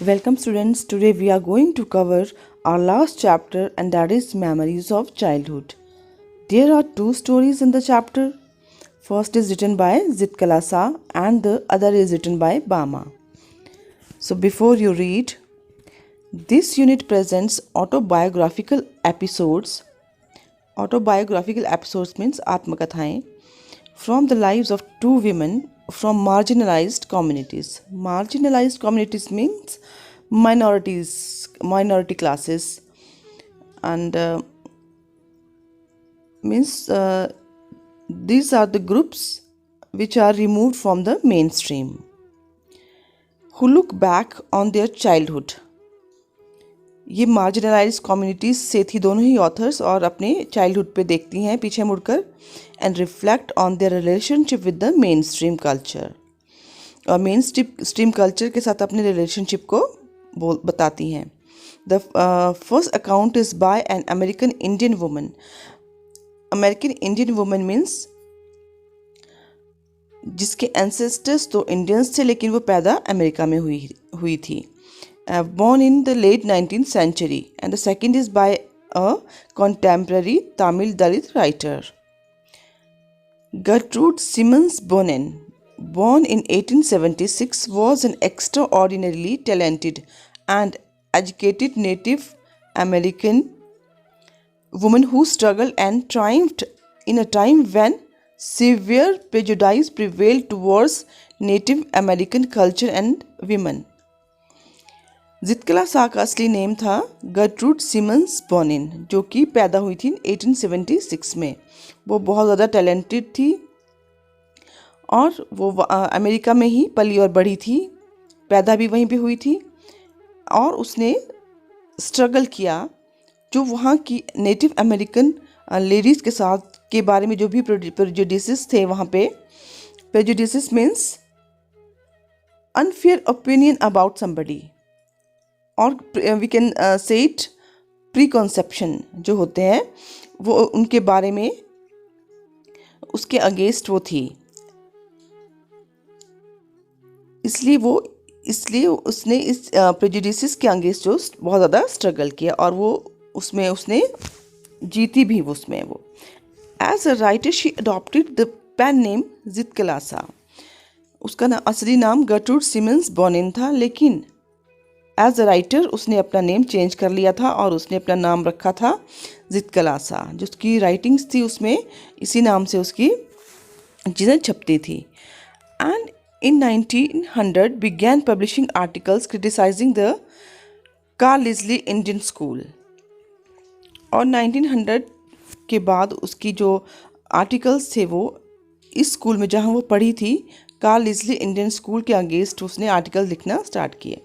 Welcome students, today we are going to cover our last chapter and that is Memories of Childhood. There are two stories in the chapter. First is written by Zitkalasa and the other is written by Bama. So before you read, this unit presents autobiographical episodes. Autobiographical episodes means Atmakathaएं from the lives of two women from marginalized communities. Marginalized communities means minority classes, and means these are the groups which are removed from the mainstream, who look back on their childhood. ये marginalise communities से थी दोनों ही authors और अपने childhood पे देखती हैं पीछे मुड़कर and reflect on their relationship with the main stream culture, और मेन स्ट्रीम कल्चर के साथ अपने रिलेशनशिप को बताती हैं. The first account is by an American Indian woman. American Indian woman means जिसके एंसेस्टर्स तो इंडियंस थे लेकिन वो पैदा अमेरिका में हुई थी. Born in the late 19th century, and the second is by a contemporary Tamil Dalit writer. Gertrude Simmons Bonin, born in 1876, was an extraordinarily talented and educated Native American woman who struggled and triumphed in a time when severe prejudice prevailed towards Native American culture and women. जितकलासा का असली name था Gertrude Simmons Bonin, जो कि पैदा हुई थी 1876 में. वो बहुत ज़्यादा टैलेंटेड थी और वो अमेरिका में ही पली और बढ़ी थी, पैदा भी वहीं पे हुई थी. और उसने स्ट्रगल किया जो वहाँ की नेटिव अमेरिकन लेडीज़ के साथ के बारे में जो भी प्रेजुडिसेस थे वहाँ पे. Prejudices means unfair opinion about somebody, और वी कैन से इट प्रीकॉन्सेप्शन जो होते हैं वो उनके बारे में उसके अगेंस्ट वो थी. इसलिए उसने इस प्रेजुडिसेस के अगेंस्ट जो बहुत ज़्यादा स्ट्रगल किया और वो उसमें उसने जीती भी उसमें वो. As a writer she adopted the pen name Zitkala-Sa. उसका असली नाम गर्ट्रूड सिमन्स बोनिन था, लेकिन एज अ राइटर उसने अपना नेम चेंज कर लिया था और उसने अपना नाम रखा था जितकलासा. जो उसकी राइटिंग्स थी उसमें इसी नाम से उसकी चीज़ें छपती थी. And in 1900 began publishing articles criticising the Carlisle Indian school. और 1900 के बाद उसकी जो आर्टिकल्स थे वो इस स्कूल में जहाँ वो पढ़ी थी कार्लिस्ली इंडियन स्कूल के अगेंस्ट उसने आर्टिकल लिखना स्टार्ट किए.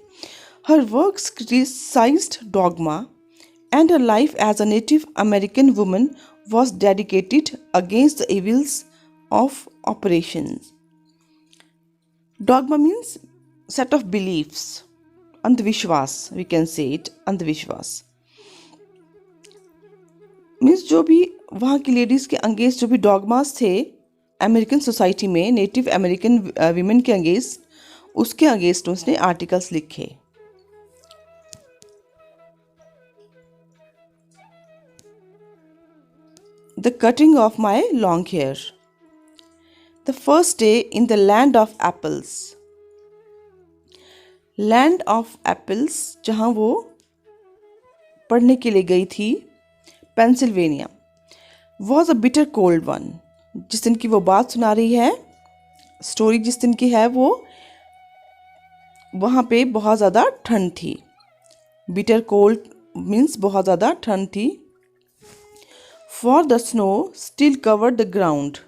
Her works criticized dogma, and her life as a Native American woman was dedicated against the evils of oppressions. Dogma means set of beliefs. Andhvishwas, we can say it, Andhvishwas. Means जो भी वहाँ की ladies के against जो भी dogmas थे American society में native American women के अगेंस्ट, उसके अगेंस्ट उसने आर्टिकल्स लिखे. The cutting of my long hair. The first day in the land of apples. Land of apples जहाँ वो पढ़ने के लिए गई थी Pennsylvania. Was a bitter cold one. जिस दिन की वो बात सुना रही है, स्टोरी जिस दिन की है, वो वहाँ पे बहुत ज़्यादा ठंड थी. बिटर कोल्ड मीन्स बहुत ज़्यादा ठंड थी. For the snow still covered the ground,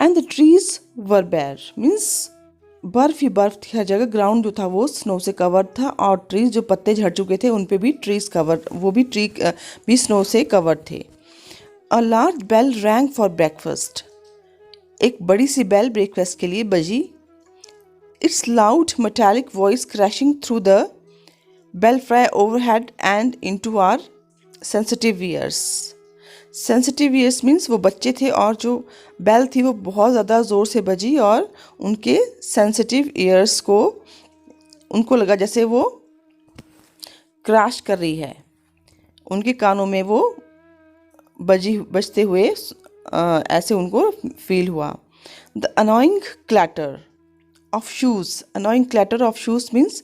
and the trees were bare. Means बर्फ ही बर्फ थी हर जगह. ग्राउंड जो था वो स्नो से कवर्ड था और ट्रीज जो पत्ते झड़ चुके थे उन पे भी ट्रीज कवर, वो भी ट्री भी स्नो से कवर्ड थे. A large bell rang for breakfast. एक बड़ी सी बेल ब्रेकफास्ट के लिए बजी. Its loud metallic voice crashing through the belfry overhead and into our sensitive ears. Sensitive years means वो बच्चे थे और जो बेल थी वो बहुत ज़्यादा ज़ोर से बजी और उनके सेंसिटिव ईयर्स को उनको लगा जैसे वो क्रैश कर रही है, उनके कानों में वो बजते हुए ऐसे उनको फील हुआ। The annoying clatter of shoes, annoying clatter of shoes means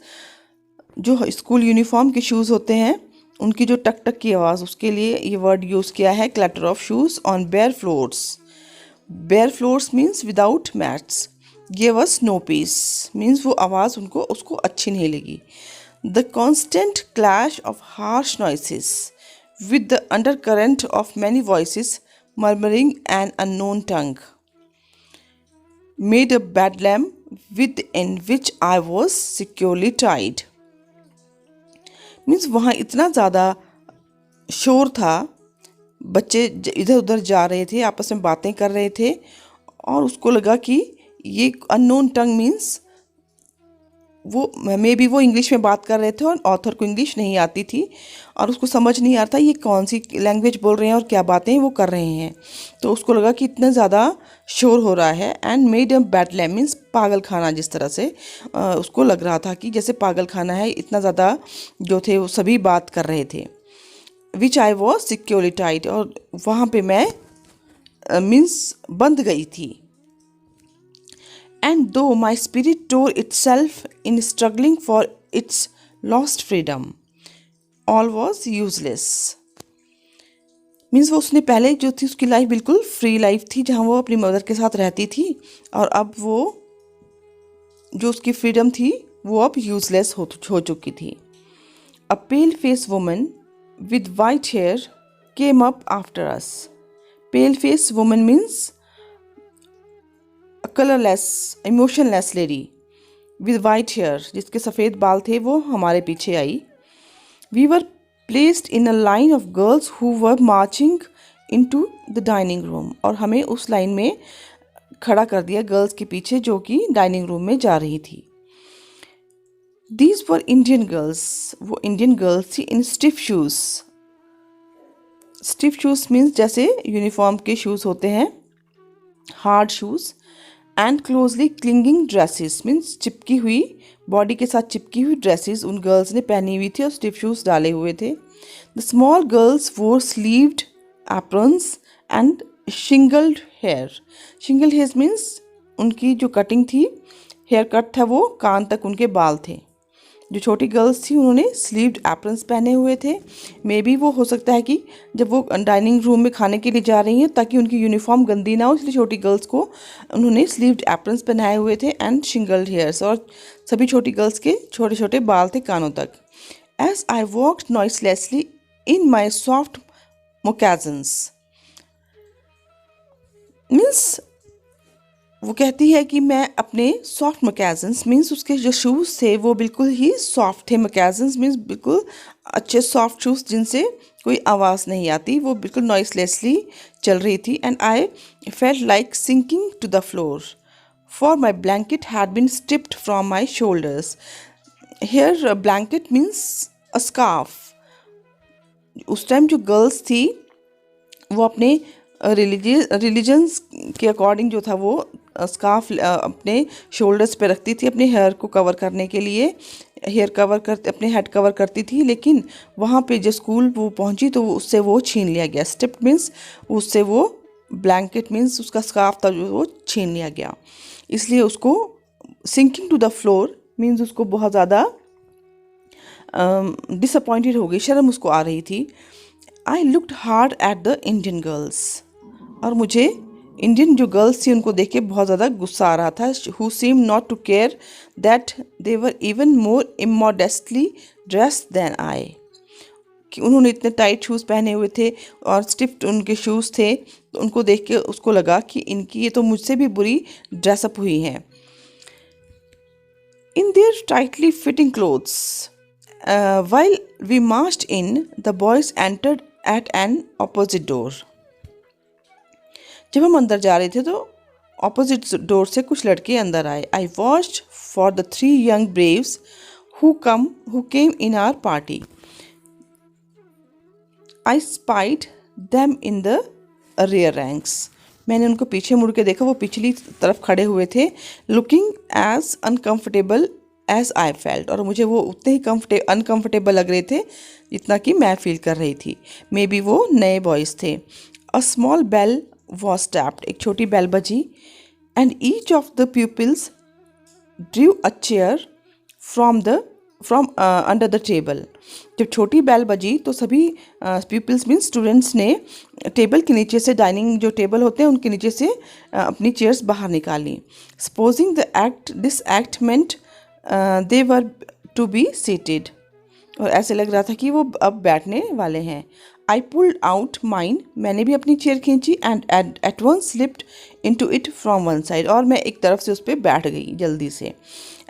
जो स्कूल यूनिफॉर्म के शूज़ होते हैं उनकी जो टक टक की आवाज़, उसके लिए ये वर्ड यूज़ किया है, clatter of shoes on bare floors. Bare floors means without mats. Give us no peace means वो आवाज़ उसको अच्छी नहीं लगी। The constant clash of harsh noises with the under current of many voices murmuring an unknown tongue made a bedlam within which I was securely tied। Means वहाँ इतना ज़्यादा शोर था, बच्चे इधर उधर जा रहे थे, आपस में बातें कर रहे थे और उसको लगा कि ये अननोन टंग मीन्स वो मे बी वो इंग्लिश में बात कर रहे थे और ऑथर को इंग्लिश नहीं आती थी और उसको समझ नहीं आ रहा था ये कौन सी लैंग्वेज बोल रहे हैं और क्या बातें वो कर रहे हैं। तो उसको लगा कि इतना ज़्यादा शोर हो रहा है। And made a bedlam means पागल खाना, जिस तरह से उसको लग रहा था कि जैसे पागल खाना है, इतना ज़्यादा जो थे वो सभी बात कर रहे थे। विच आई वॉज सिक्योरली टाइड, और वहाँ पे मैं मीन्स बंद गई थी। And though my spirit tore itself in struggling for its lost freedom, all was useless। Means वो उसने पहले जो थी उसकी लाइफ बिल्कुल फ्री लाइफ थी जहाँ वो अपनी मदर के साथ रहती थी, और अब वो जो उसकी फ्रीडम थी वो अब यूजलेस हो चुकी थी। A pale face woman with white hair came up after us. Pale face woman means colourless emotionless lady with white hair, जिसके सफ़ेद बाल थे, वो हमारे पीछे आई। We were placed in a line of girls who were marching into the dining room, और हमें उस लाइन में खड़ा कर दिया गर्ल्स के पीछे जो कि डाइनिंग रूम में जा रही थी। दीज वर इंडियन गर्ल्स, वो इंडियन गर्ल्स थी in stiff shoes. Stiff shoes means जैसे यूनिफॉर्म के शूज़ होते हैं, hard shoes. And closely clinging dresses means चिपकी हुई, बॉडी के साथ चिपकी हुई ड्रेसेस उन गर्ल्स ने पहनी हुई थी और स्टिफ शूज़ डाले हुए थे। The small girls wore sleeved aprons and shingled hair. Shingled hair means उनकी जो कटिंग थी, हेयर कट था, वो कान तक उनके बाल थे। जो छोटी गर्ल्स थी उन्होंने स्लीव्ड एप्रन्स पहने हुए थे। मे बी वो हो सकता है कि जब वो डाइनिंग रूम में खाने के लिए जा रही हैं ताकि उनकी यूनिफॉर्म गंदी ना हो, इसलिए छोटी गर्ल्स को उन्होंने स्लीव्ड एप्रन्स पहनाए हुए थे एंड शिंगल्ड हेयर्स, और सभी छोटी गर्ल्स के छोटे छोटे बाल थे कानों तक। As I walked noiselessly in my soft moccasins means वो कहती है कि मैं अपने सॉफ्ट मकैजन्स मीन्स उसके जो शूज़ थे वो बिल्कुल ही सॉफ्ट थे। मकैजन्स मीन्स बिल्कुल अच्छे सॉफ्ट शूज़ जिनसे कोई आवाज़ नहीं आती, वो बिल्कुल नॉइसलेसली चल रही थी। And I felt like sinking to the floor for my blanket had been stripped from my shoulders. Here blanket means a scarf. उस टाइम जो गर्ल्स थी वो अपने रिलीजन्स के अकॉर्डिंग जो था वो स्कार्फ अपने शोल्डर्स पे रखती थी अपने हेयर को कवर करने के लिए, हेयर कवर करते अपने हेड कवर करती थी। लेकिन वहाँ पे जो स्कूल वो पहुँची तो उससे वो छीन लिया गया। स्ट्रिप्ड मीन्स उससे वो ब्लैंकेट मीन्स उसका स्कार्फ था जो वो छीन लिया गया, इसलिए उसको sinking to the floor means उसको बहुत ज़्यादा डिसअपॉइंटेड हो गई, शर्म उसको आ रही थी। I looked hard at the Indian girls, और मुझे इंडियन जो गर्ल्स थी उनको देख के बहुत ज़्यादा गुस्सा आ रहा था। Who seem not to care that they were even more immodestly dressed than I, कि उन्होंने इतने टाइट शूज़ पहने हुए थे और स्टिफ उनके शूज़ थे, तो उनको देख के उसको लगा कि इनकी ये तो मुझसे भी बुरी ड्रेसअप हुई हैं। In their tightly fitting clothes while we marched in, the boys entered at an opposite door। जब हम अंदर जा रहे थे तो ऑपोजिट डोर से कुछ लड़के अंदर आए। I watched for the 3 young braves who came in our party। I spied them in the rear ranks. मैंने उनको पीछे मुड़ के देखा, वो पिछली तरफ खड़े हुए थे. Looking as uncomfortable as I felt, और मुझे वो उतने ही अनकम्फर्टेबल लग रहे थे जितना कि मैं फील कर रही थी. मे बी वो नए बॉयज़ थे. A small bell was tapped, एक छोटी बेल बजी. And each of the pupils drew a chair from under the table. जब छोटी बेल बजी तो सभी पीपल्स मीन स्टूडेंट्स ने टेबल के नीचे से, डाइनिंग जो टेबल होते हैं उनके नीचे से अपनी चेयर्स बाहर निकाली. Supposing this act meant they were to be seated, और ऐसे लग रहा था कि वो अब बैठने वाले हैं. आई पुल्ड आउट माइन, मैंने भी अपनी चेयर खींची. And at once slipped into it from one side, और मैं एक तरफ से उस पर बैठ गई जल्दी से.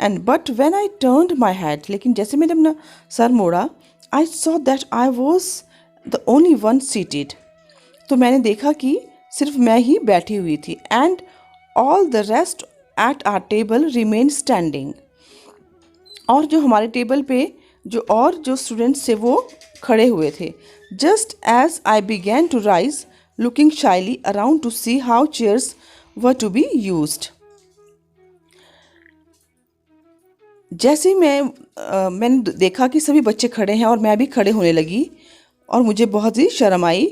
And but when I turned my head, लेकिन जैसे मैंने अपना सर मोड़ा, I saw that I was the only one seated, तो मैंने देखा कि सिर्फ मैं ही बैठी हुई थी. And all the rest at our table remain standing, और जो हमारे टेबल पे जो स्टूडेंट्स थे वो खड़े हुए थे. Just as I began to rise looking shyly around to see how chairs were to be used. जैसे मैंने देखा कि सभी बच्चे खड़े हैं और मैं भी खड़े होने लगी, और मुझे बहुत ही शर्म आई.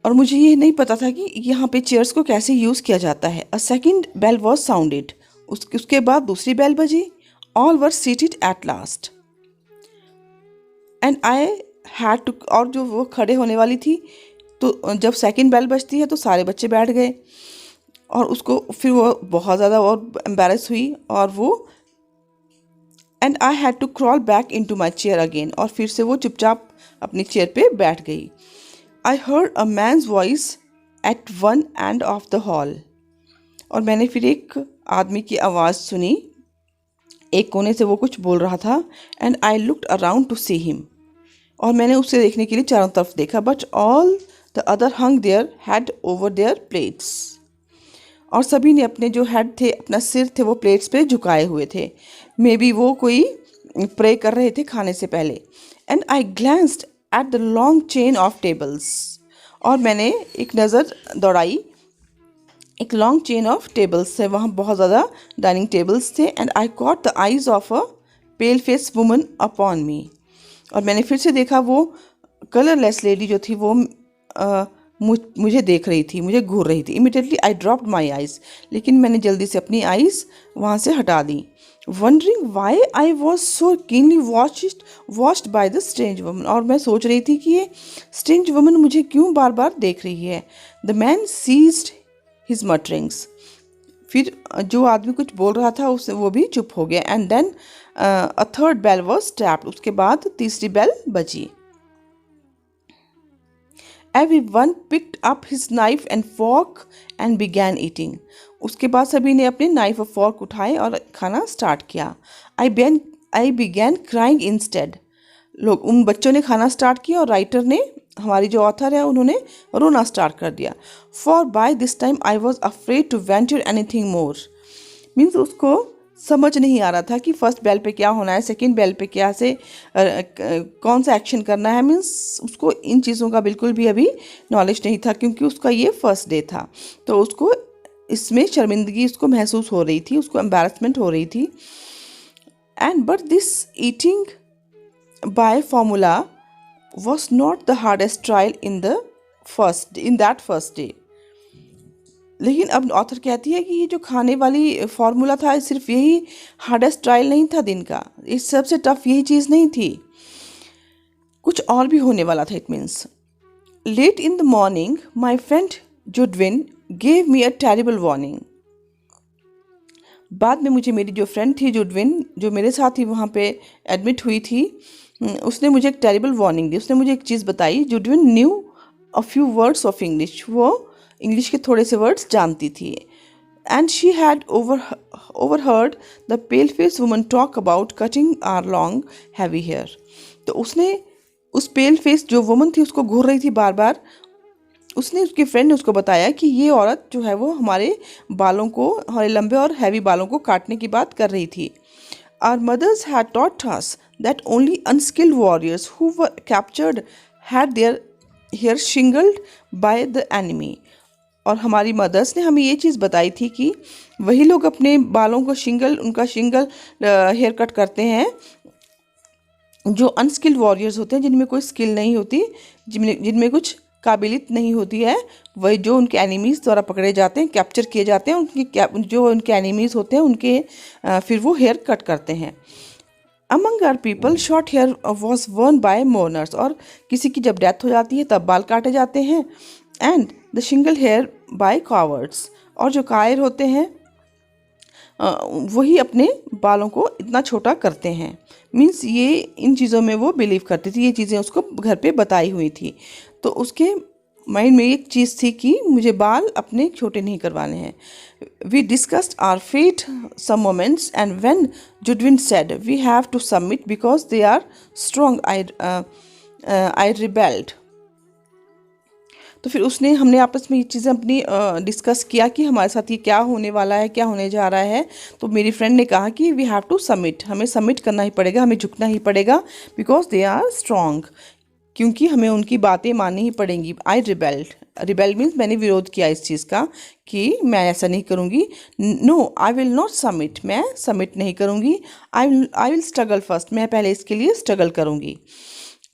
और मुझे ये नहीं पता था कि यहाँ पे चेयर्स को कैसे यूज़ किया जाता है. A second bell was sounded, उसके बाद दूसरी बेल बजी. All were seated at last and I had to, और जो वो खड़े होने वाली थी, तो जब सेकेंड बेल बजती है तो सारे बच्चे बैठ गए, और उसको फिर वो बहुत ज़्यादा और एम्बैरस हुई, और वो and I had to crawl back into my chair again, और फिर से वो चुपचाप अपनी चेयर पे बैठ गई. I heard a man's voice at one end of the hall, और मैंने फिर एक आदमी की आवाज़ सुनी, एक कोने से वो कुछ बोल रहा था. And I looked around to see him, और मैंने उसे देखने के लिए चारों तरफ देखा. But all the other hung their head over their plates, और सभी ने अपने जो हेड थे, अपना सिर थे, वो प्लेट्स पे झुकाए हुए थे. मे बी वो कोई प्रे कर रहे थे खाने से पहले. And I glanced at the long chain of tables, और मैंने एक नज़र दौड़ाई एक लॉन्ग चेन ऑफ टेबल्स से, वहाँ बहुत ज़्यादा डाइनिंग टेबल्स थे. And I caught the eyes of a pale face woman upon मी, और मैंने फिर से देखा वो कलरलेस लेडी जो थी वो मुझे देख रही थी, मुझे घूर रही थी. Immediately I dropped my eyes, लेकिन मैंने जल्दी से अपनी आइज़ वहाँ से हटा दी. Wondering why I was so keenly watched by the strange woman, और मैं सोच रही थी कि ये स्ट्रेंज वुमन मुझे क्यों बार बार देख रही है. The man ceased his mutterings, फिर जो आदमी कुछ बोल रहा था उससे वो भी चुप हो गया. And then a third bell was tapped, उसके बाद तीसरी बेल बजी. Everyone picked up his knife and fork and began eating. उसके बाद सभी ने अपने नाइफ और फॉर्क उठाए और खाना स्टार्ट किया. I began crying instead. उन बच्चों ने खाना स्टार्ट किया, और राइटर ने, हमारी जो ऑथर है, उन्होंने रोना स्टार्ट कर दिया. For by this time I was afraid to venture anything more. Means उसको समझ नहीं आ रहा था कि फर्स्ट बेल पे क्या होना है, सेकंड बेल पे क्या से कौन सा एक्शन करना है. मीन्स उसको इन चीज़ों का बिल्कुल भी अभी नॉलेज नहीं था, क्योंकि उसका ये फर्स्ट डे था. तो उसको इसमें शर्मिंदगी उसको महसूस हो रही थी, उसको एम्बैरसमेंट हो रही थी. And but this eating by formula was not the hardest trial in that first day. लेकिन अब ऑथर कहती है कि ये जो खाने वाली फार्मूला था, सिर्फ यही हार्डेस्ट ट्रायल नहीं था दिन का, इस सबसे टफ यही चीज़ नहीं थी, कुछ और भी होने वाला था. It means late in the morning my friend Judewin gave me a terrible warning. बाद में मुझे मेरी जो फ्रेंड थी जुडविन, जो मेरे साथ ही वहाँ पे एडमिट हुई थी, उसने मुझे एक टेरिबल वार्निंग दी. उसने मुझे एक चीज़ बताई. Judewin knew a few words of English, वो इंग्लिश के थोड़े से वर्ड्स जानती थी. And she had overheard the pale face woman talk about cutting our long heavy hair. तो उसने उस पेल फेस जो वुमन थी उसको घूर रही थी बार बार. उसने, उसकी फ्रेंड ने उसको बताया कि ये औरत जो है वो हमारे बालों को, हमारे लंबे और हैवी बालों को काटने की बात कर रही थी. Our mothers had taught us that only unskilled warriors who were captured had their hair shingled by the enemy. और हमारी मदर्स ने हमें ये चीज़ बताई थी कि वही लोग अपने बालों को उनका शिंगल हेयर कट करते हैं जो अनस्किल्ड वॉरियर्स होते हैं, जिनमें कोई स्किल नहीं होती, जिनमें कुछ काबिलियत नहीं होती है, वही जो उनके एनिमीज़ द्वारा पकड़े जाते हैं, कैप्चर किए जाते हैं, जो उनके एनिमीज़ होते हैं उनके फिर वो हेयर कट करते हैं. Among our people short hair was worn by mourners. और किसी की जब डेथ हो जाती है तब बाल काटे जाते हैं. And the shingle hair by cowards. और जो कायर होते हैं वही अपने बालों को इतना छोटा करते हैं. मीन्स ये इन चीज़ों में वो बिलीव करती थी, ये चीज़ें उसको घर पे बताई हुई थी. तो उसके माइंड में एक चीज़ थी कि मुझे बाल अपने छोटे नहीं करवाने हैं. We discussed our fate some moments and when Judewin said we have to submit because they are strong I rebelled. तो फिर हमने आपस में ये चीज़ें अपनी डिस्कस किया कि हमारे साथ ये क्या होने वाला है, क्या होने जा रहा है. तो मेरी फ्रेंड ने कहा कि वी हैव टू सबमिट, हमें सबमिट करना ही पड़ेगा, हमें झुकना ही पड़ेगा, बिकॉज दे आर स्ट्रॉन्ग, क्योंकि हमें उनकी बातें माननी ही पड़ेंगी. आई रिबेल्ड मीन्स मैंने विरोध किया इस चीज़ का कि मैं ऐसा नहीं करूँगी. No I will not submit, मैं सबमिट नहीं करूँगी. आई विल स्ट्रगल फर्स्ट, मैं पहले इसके लिए स्ट्रगल करूँगी.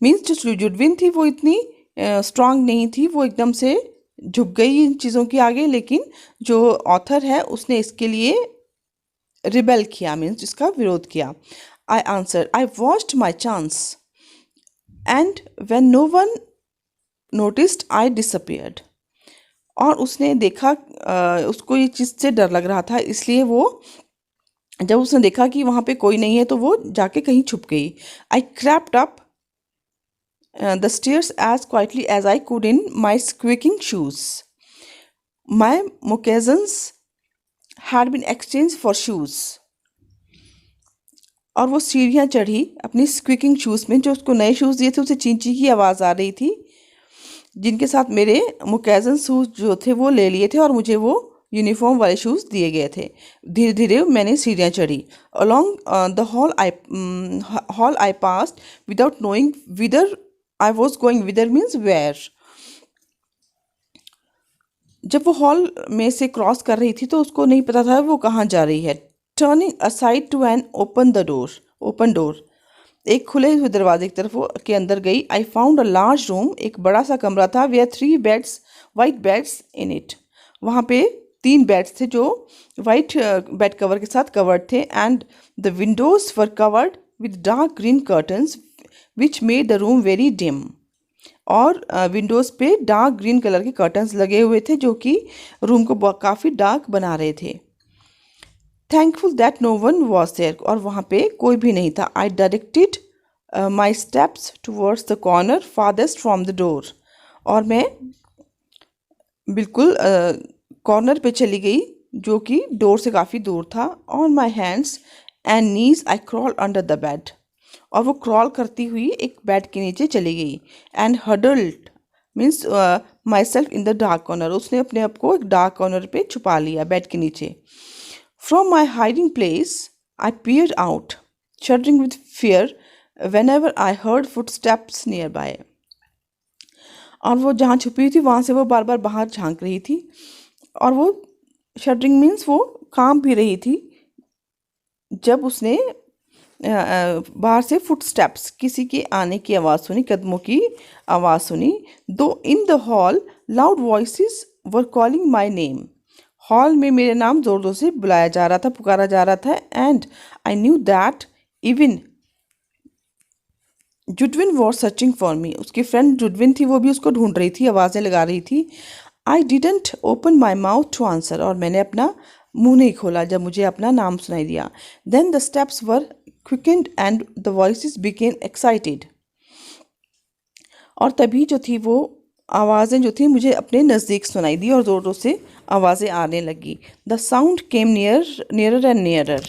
मीन्स जो जुडविन थी वो इतनी स्ट्रांग नहीं थी, वो एकदम से झुक गई इन चीज़ों के आगे. लेकिन जो ऑथर है उसने इसके लिए रिबेल किया, मीन्स इसका विरोध किया. I answer I watched my chance and when no one noticed I disappeared. और उसने देखा, उसको ये चीज़ से डर लग रहा था, इसलिए वो जब उसने देखा कि वहाँ पे कोई नहीं है तो वो जाके कहीं छुप गई. I crept up the stairs as quietly as I could in my squeaking shoes. My moccasins had been exchanged for shoes. और वो सीढ़ियाँ चढ़ी अपनी स्क्विकिंग शूज़ में, जो उसको नए शूज़ दिए थे उसे चींची की आवाज़ आ रही थी, जिनके साथ मेरे मोकेजन शूज़ जो थे वो ले लिए थे और मुझे वो यूनिफॉर्म वाले शूज़ दिए गए थे. धीरे धीरे मैंने सीढ़ियाँ चढ़ी. Along the hall I passed without knowing whither I was going, whither means where. जब वो हॉल में से क्रॉस कर रही थी तो उसको नहीं पता था वो कहाँ जा रही है. Turning aside to an open door, एक खुले हुए दरवाजे की तरफ वो के अंदर गई. I found a large room, एक बड़ा सा कमरा था. Where 3 beds, white beds in it. वहाँ पे 3 बेड्स थे जो वाइट बेड कवर के साथ कवर्ड थे. And the Windows were covered with dark green curtains which made the room very dim. और विंडोज़ पे डार्क ग्रीन कलर के कर्टन्स लगे हुए थे जो कि रूम को काफ़ी डार्क बना रहे थे. Thankful that no one was there. और वहाँ पे कोई भी नहीं था. I directed my steps towards the corner farthest from the door. और मैं बिल्कुल कॉर्नर पे चली गई जो कि डोर से काफ़ी दूर था. On my hands and knees I crawl under the bed. और वो क्रॉल करती हुई एक बेड के नीचे चली गई. And huddled means my self in the dark corner. उसने अपने आप को एक डार्क कॉर्नर पे छुपा लिया बेड के नीचे. From my hiding place I peered out shuddering with fear whenever I heard footsteps near by. और वो जहाँ छुपी हुई थी वहाँ से वो बार बार बाहर झांक रही थी. और वो शडरिंग मीन्स वो कांप भी रही थी जब उसने बाहर से फुट स्टेप्स, किसी के आने की आवाज़ सुनी, कदमों की आवाज़ सुनी. दो in the hall loud voices were calling my name. Hall में मेरे नाम ज़ोर ज़ोर से बुलाया जा रहा था, पुकारा जा रहा था. And I knew that even Judewin was searching for me. उसकी फ्रेंड जुडविन थी, वो भी उसको ढूंढ रही थी, आवाज़ें लगा रही थी. I didn't open my mouth to answer. और मैंने अपना मुंह नहीं खोला जब मुझे अपना नाम सुनाई दिया. Then the steps were quickened and the voices became excited. और तभी जो थी वो आवाज़ें जो थी मुझे अपने नज़दीक सुनाई दी और ज़ोर ज़ोर से आवाज़ें आने लगी. The sound came nearer and nearer.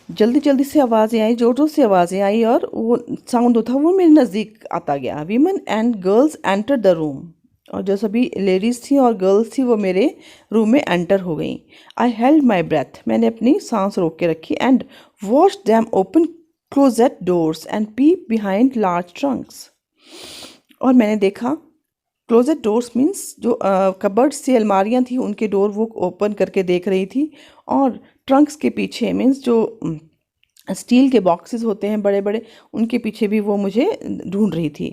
जल्दी जल्दी से आवाज़ें आई, ज़ोर ज़ोर से आवाज़ें आई और वो साउंड जो था वो मेरे नज़दीक आता गया. Women and girls enter the room. और जो सभी लेडीज़ थी और गर्ल्स थी वो मेरे रूम में एंटर हो गई. I held my breath. मैंने अपनी सांस रोक के रखी. And watch them open closet doors and peep behind large trunks. और मैंने देखा क्लोजेट डोर्स मीन्स जो कबर्ड से अलमारियाँ थी उनके डोर वो ओपन करके देख रही थी, और ट्रंक्स के पीछे मीन्स जो स्टील के बॉक्सेस होते हैं बड़े बड़े, उनके पीछे भी वो मुझे ढूंढ रही थी.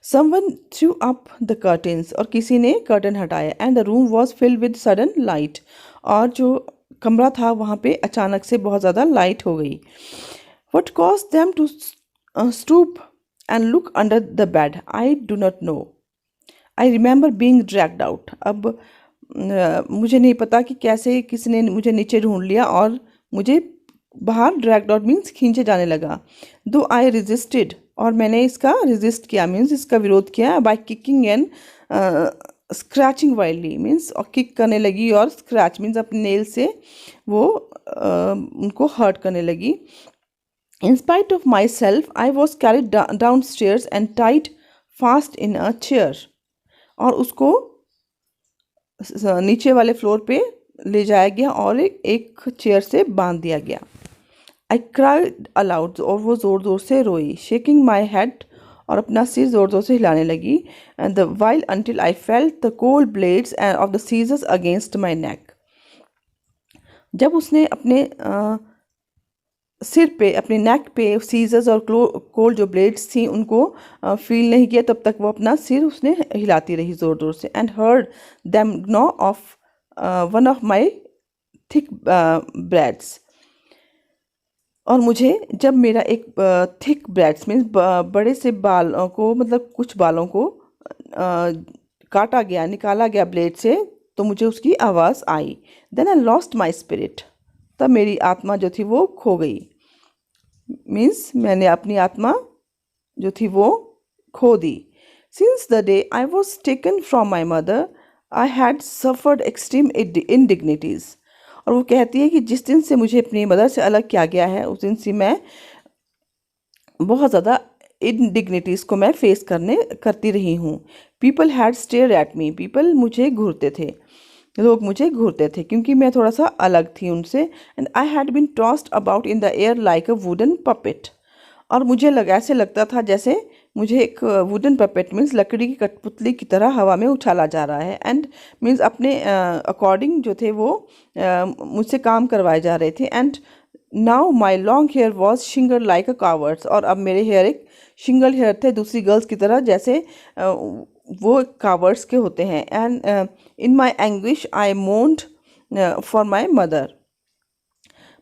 Someone through up the curtains, और किसी ने कर्टन हटाया. And the room was filled with sudden light, और जो कमरा था वहाँ पे अचानक से बहुत ज़्यादा लाइट हो गई. What cause them to stoop and look under the bed I do not know. I remember being dragged out. अब मुझे नहीं पता कि कैसे किसी ने मुझे नीचे ढूंढ लिया और मुझे बाहर ड्रैग्ड आउट मीन्स खींचे जाने लगा. दो आई रेजिस्टेड, और मैंने इसका रेजिस्ट किया मीन्स इसका विरोध किया. By kicking and scratching wildly means, और किक करने लगी और स्क्रैच मीन्स अपने नेल से वो उनको हर्ट करने लगी. In spite of myself I was carried downstairs and tied fast in a chair. और उसको नीचे वाले फ्लोर पे ले जाया गया और एक चेयर से बांध दिया गया. आई क्राइड अलाउड, और वो ज़ोर ज़ोर से रोई. शेकिंग माई हेड, और अपना सिर ज़ोर ज़ोर से हिलाने लगी. And the while until I felt the cold blades of the scissors against my neck. जब उसने अपने सिर पे, अपने नेक पे सीजर्स और कोल्ड जो ब्लेड्स थी उनको फील नहीं किया, तब तक वो अपना सिर उसने हिलाती रही ज़ोर ज़ोर से. And heard them gnaw off one of my thick braids, और मुझे जब मेरा एक थिक ब्रेड्स मीन्स बड़े से बालों को, मतलब कुछ बालों को काटा गया, निकाला गया ब्लेड से, तो मुझे उसकी आवाज़ आई. Then I lost my spirit, तब मेरी आत्मा जो थी वो खो गई. मीन्स मैंने अपनी आत्मा जो थी वो खो दी. Since the day I was taken from my mother I had suffered extreme indignities. और वो कहती है कि जिस दिन से मुझे अपनी मदर से अलग किया गया है उस दिन से मैं बहुत ज़्यादा इनडिग्निटीज़ को मैं फेस करती रही हूँ. People had stare at me, people मुझे घूरते थे, लोग मुझे घूरते थे क्योंकि मैं थोड़ा सा अलग थी उनसे. And I had been tossed about in the air like a wooden puppet. और मुझे ऐसे लगता था जैसे मुझे एक वुडन पपेट मीन्स लकड़ी की कठपुतली की तरह हवा में उछाला जा रहा है. एंड मीन्स अपने अकॉर्डिंग जो थे वो मुझसे काम करवाए जा रहे थे. And now my long hair was shingled like a cowards. और अब मेरे हेयर एक शिंगल हेयर थे दूसरी गर्ल्स की तरह, जैसे वो कावर्ड्स के होते हैं. And in my anguish I moaned for my mother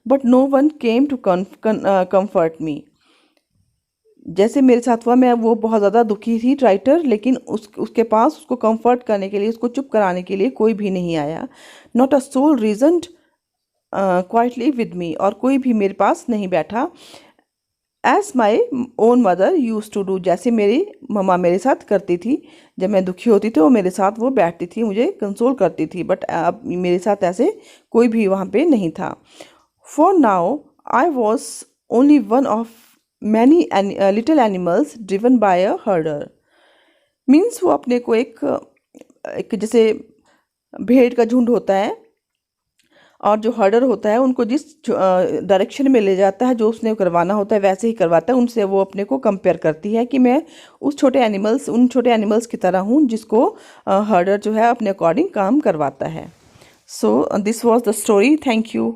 but no one came to comfort me. जैसे मेरे साथ हुआ, मैं वो बहुत ज़्यादा दुखी थी राइटर, लेकिन उसके पास उसको कंफर्ट करने के लिए, उसको चुप कराने के लिए कोई भी नहीं आया. Not a soul reasoned quietly with me, और कोई भी मेरे पास नहीं बैठा. As my own mother used to do, जैसे मेरी मम्मा मेरे साथ करती थी. जब मैं दुखी होती थी वो मेरे साथ वो बैठती थी, मुझे कंसोल करती थी. बट अब मेरे साथ ऐसे कोई भी वहाँ पे नहीं था. For now I was only one of many little animals driven by a हर्डर. Means वो अपने को एक जैसे भेड़ का झुंड होता है और जो हर्डर होता है उनको जिस डायरेक्शन में ले जाता है, जो उसने करवाना होता है वैसे ही करवाता है. उनसे वो अपने को कंपेयर करती है कि मैं उन छोटे एनिमल्स की तरह हूँ जिसको हर्डर जो है अपने अकॉर्डिंग काम करवाता है. So this was the story. Thank you.